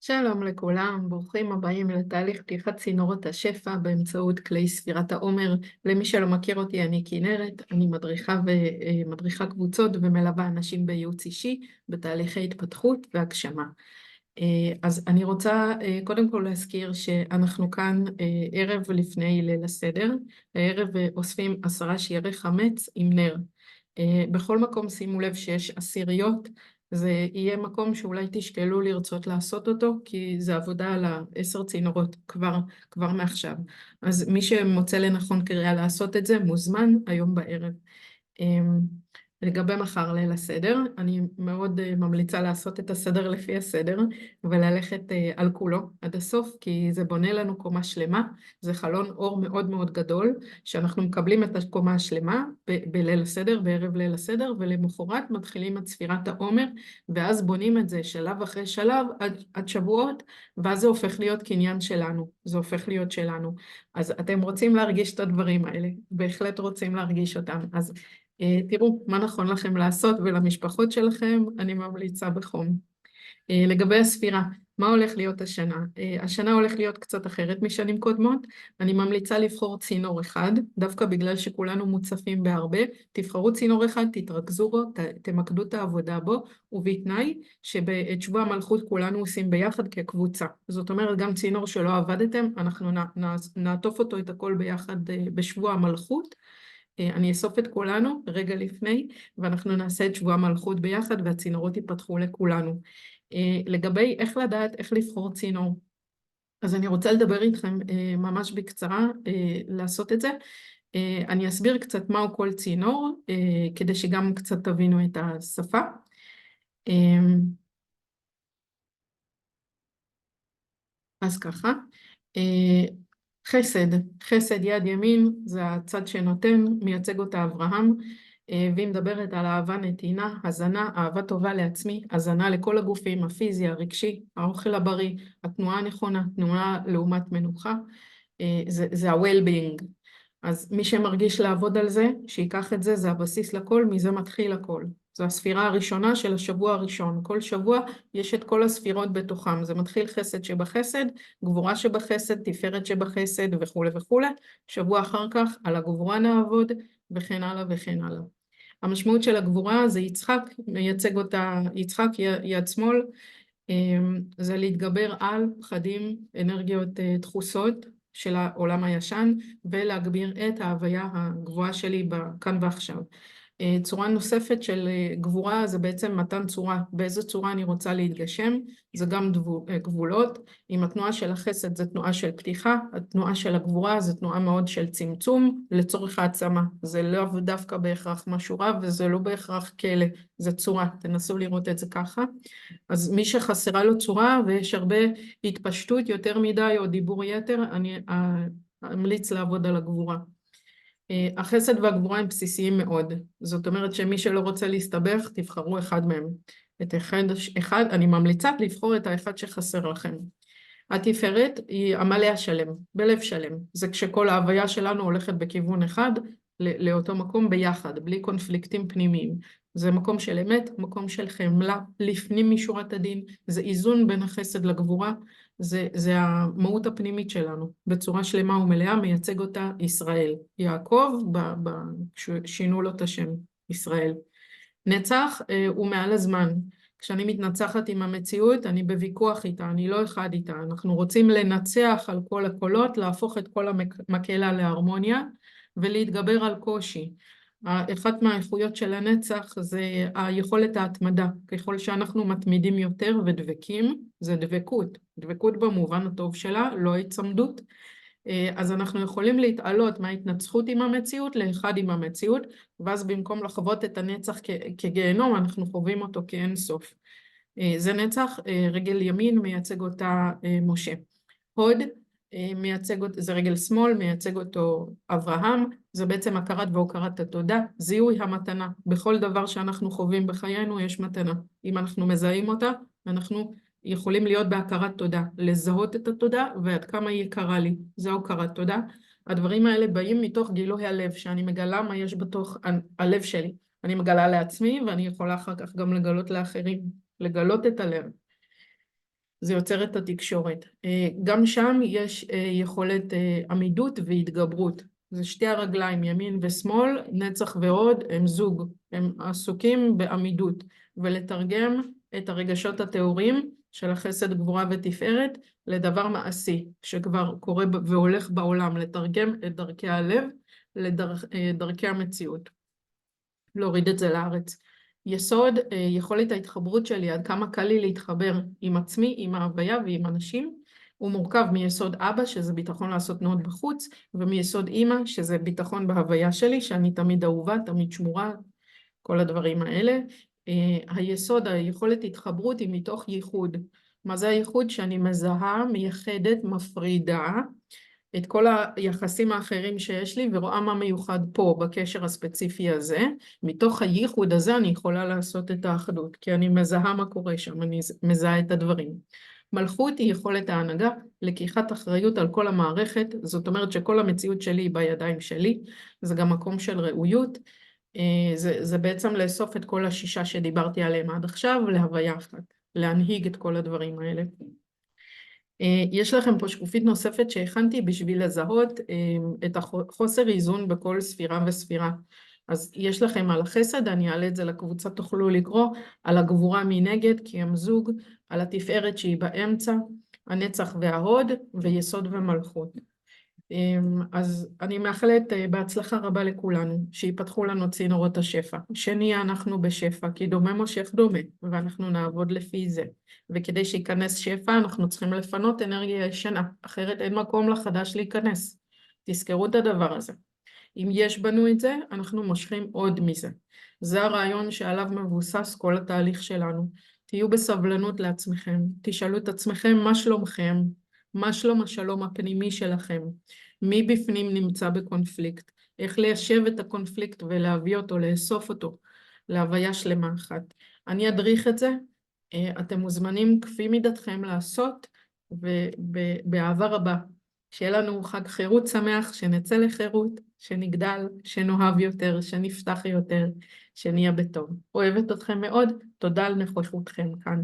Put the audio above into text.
שלום לכולם, ברוכים הבאים לתהליך פתיחת צינורות השפע באמצעות כלי ספירת העומר. למי שלא מכיר אותי, אני כנרת, אני מדריכה קבוצות ומלווה אנשים בייעוץ אישי בתהליכי התפתחות והגשמה. אז אני רוצה קודם כל להזכיר שאנחנו כאן ערב לפני ליל הסדר. הערב אוספים 10 שיערי חמץ עם נר. בכל מקום שימו לב שיש עשיריות, זה יהיה מקום שאולי תשקלו לרצות לעשות אותו, כי זה עבודה על 10 צינורות כבר מעכשיו. אז מי שמוצא לנכון קריאה לעשות את זה, מוזמן היום בערב. לגבי מחר ליל הסדר, אני מאוד ממליצה לעשות את הסדר לפי הסדר, וללכת על כולו עד הסוף, כי זה בונה לנו קומה שלמה, זה חלון אור מאוד מאוד גדול, שאנחנו מקבלים את הקומה השלמה בליל הסדר, בערב ליל הסדר, ולמחרת מתחילים את ספירת העומר, ואז בונים את זה שלב אחרי שלב עד שבועות, ואז זה הופך להיות קניין שלנו, זה הופך להיות שלנו. אז אתם רוצים להרגיש את הדברים האלה, בהחלט רוצים להרגיש אותם, אז תראו מה נכון לכם לעשות, ולמשפחות שלכם אני ממליצה בחום. לגבי הספירה, מה הולך להיות השנה? השנה הולך להיות קצת אחרת משנים קודמות. אני ממליצה לבחור צינור אחד, דווקא בגלל שכולנו מוצפים בהרבה. תבחרו צינור אחד, תתרכזו בו, תמקדו את העבודה בו, ובתנאי שאת שבוע המלכות כולנו עושים ביחד כקבוצה. זאת אומרת, גם צינור שלא עבדתם, אנחנו נעטוף אותו את הכל ביחד בשבוע המלכות. אני אסוף את כולנו רגע לפני, ואנחנו נעשה את שבוע המלכות ביחד, והצינורות ייפתחו לכולנו. לגבי איך לדעת איך לבחור צינור, אז אני רוצה לדבר איתכם ממש בקצרה לעשות את זה. אני אסביר קצת מהו כל צינור, כדי שגם קצת תבינו את השפה. אז ככה, חסד יד ימין זה הצד שנותן, מייצג אותה אברהם, והיא מדברת על אהבה נתינה, הזנה, אהבה טובה לעצמי, הזנה לכל הגופים, הפיזי, הרגשי, האוכל הבריא, התנועה הנכונה, תנועה לעומת מנוחה, זה ה-well-being. אז מי שמרגיש לעבוד על זה, שיקח את זה, זה הבסיס לכל, מזה מתחיל הכל. זו הספירה הראשונה של השבוע הראשון. כל שבוע יש את כל הספירות בתוכם. זה מתחיל חסד שבחסד, גבורה שבחסד, תפארת שבחסד וכו' וכו'. שבוע אחר כך על הגבורה נעבוד וכן הלאה וכן הלאה. המשמעות של הגבורה זה יצחק, מייצג אותה יצחק יד שמאל, זה להתגבר על פחדים, אנרגיות דחוסות של העולם הישן, ולהגביר את ההוויה הגבוהה שלי כאן ועכשיו. צורה נוספת של גבורה זה בעצם מתן צורה, באיזה צורה אני רוצה להתגשם, זה גם גבולות. עם התנועה של החסד זה תנועה של פתיחה, התנועה של הגבורה זה תנועה מאוד של צמצום לצורך העצמה, זה לא דווקא בהכרח משהו רע וזה לא בהכרח כאלה, זה צורה, תנסו לראות את זה ככה. אז מי שחסרה לו צורה ויש הרבה התפשטות יותר מדי או דיבור יתר, אני אמליץ לעבוד על הגבורה. החסד והגבורה הם בסיסיים מאוד, זאת אומרת שמי שלא רוצה להסתבך, תבחרו אחד מהם. את אחד, אני ממליצה לבחור את האחד שחסר לכם. התפארת היא עמלי השלם, בלב שלם. זה כשכל ההוויה שלנו הולכת בכיוון אחד, לאותו מקום ביחד, בלי קונפליקטים פנימיים. זה מקום של אמת, מקום של חמלה, לפנים משורת הדין, זה איזון בין החסד לגבורה, זה המהות הפנימית שלנו, בצורה שלמה ומלאה מייצג אותה ישראל. יעקב, שינו לו את השם, ישראל. נצח הוא מעל הזמן. כשאני מתנצחת עם המציאות, אני בוויכוח איתה, אני לא אחד איתה. אנחנו רוצים לנצח על כל הקולות, להפוך את כל המקהלה להרמוניה, ולהתגבר על קושי. אחת מהאיכויות של הנצח זה היכולת ההתמדה. ככל שאנחנו מתמידים יותר ודבקים, זה דבקות. דבקות במובן הטוב שלה, לא ההיצמדות. אז אנחנו יכולים להתעלות מההתנצחות עם המציאות לאחד עם המציאות, ואז במקום לחוות את הנצח כגיהנום, אנחנו חווים אותו כאין סוף. זה נצח, רגל ימין מייצג אותה משה. הוד מייצג, זה רגל שמאל, מייצג אותו אברהם, זה בעצם הכרת והוקרת התודה, זיהוי המתנה. בכל דבר שאנחנו חווים בחיינו יש מתנה. אם אנחנו מזהים אותה, אנחנו יכולים להיות בהכרת תודה, לזהות את התודה ועד כמה היא יקרה לי, זה הוקרת תודה. הדברים האלה באים מתוך גילוי הלב, שאני מגלה מה יש בתוך הלב שלי. אני מגלה לעצמי ואני יכולה אחר כך גם לגלות לאחרים, לגלות את הלב. זה יוצר את התקשורת. גם שם יש יכולת עמידות והתגברות. זה שתי הרגליים, ימין ושמאל, נצח והוד, הם זוג. הם עסוקים בעמידות, ולתרגם את הרגשות הטהורים של החסד, גבורה ותפארת לדבר מעשי, שכבר קורה והולך בעולם, לתרגם את דרכי הלב לדרכי המציאות. להוריד את זה לארץ. יסוד, יכולת ההתחברות שלי, עד כמה קל לי להתחבר עם עצמי, עם ההוויה ועם אנשים, הוא מורכב מיסוד אבא, שזה ביטחון לעשות תנועות בחוץ, ומיסוד אמא, שזה ביטחון בהוויה שלי, שאני תמיד אהובה, תמיד שמורה, כל הדברים האלה. היסוד, היכולת התחברות היא מתוך ייחוד. מה זה הייחוד? שאני מזהה, מייחדת, מפרידה, את כל היחסים האחרים שיש לי, ורואה מה מיוחד פה בקשר הספציפי הזה. מתוך הייחוד הזה אני יכולה לעשות את האחדות, כי אני מזהה מה קורה שם, אני מזהה את הדברים. מלכות היא יכולת ההנהגה, לקיחת אחריות על כל המערכת, זאת אומרת שכל המציאות שלי היא בידיים שלי, זה גם מקום של ראויות, זה בעצם לאסוף את כל השישה שדיברתי עליהם עד עכשיו, להוויה אחת, להנהיג את כל הדברים האלה. יש לכם פה שקופית נוספת שהכנתי בשביל לזהות את החוסר איזון בכל ספירה וספירה. אז יש לכם על החסד, אני אעלה את זה לקבוצה, תוכלו לקרוא, על הגבורה מנגד, כי הם זוג, על התפארת שהיא באמצע, הנצח וההוד, ויסוד ומלכות. אז אני מאחלת בהצלחה רבה לכולנו, שיפתחו לנו צינורות השפע, שנהיה אנחנו בשפע, כי דומה מושך דומה, ואנחנו נעבוד לפי זה. וכדי שיכנס שפע, אנחנו צריכים לפנות אנרגיה ישנה, אחרת אין מקום לחדש להיכנס. תזכרו את הדבר הזה. אם יש בנו את זה, אנחנו מושכים עוד מזה. זה הרעיון שעליו מבוסס כל התהליך שלנו. תהיו בסבלנות לעצמכם, תשאלו את עצמכם מה שלומכם, מה שלום השלום הפנימי שלכם, מי בפנים נמצא בקונפליקט, איך ליישב את הקונפליקט ולהביא אותו, לאסוף אותו, להוויה שלמה אחת. אני אדריך את זה, אתם מוזמנים כפי מידתכם לעשות, ובאהבה רבה. שיהיה לנו חג חירות שמח, שנצא לחירות, שנגדל, שנאהב יותר, שנפתח יותר, שנהיה בטוב. אוהבת אתכם מאוד, תודה על נוכחותכם כאן.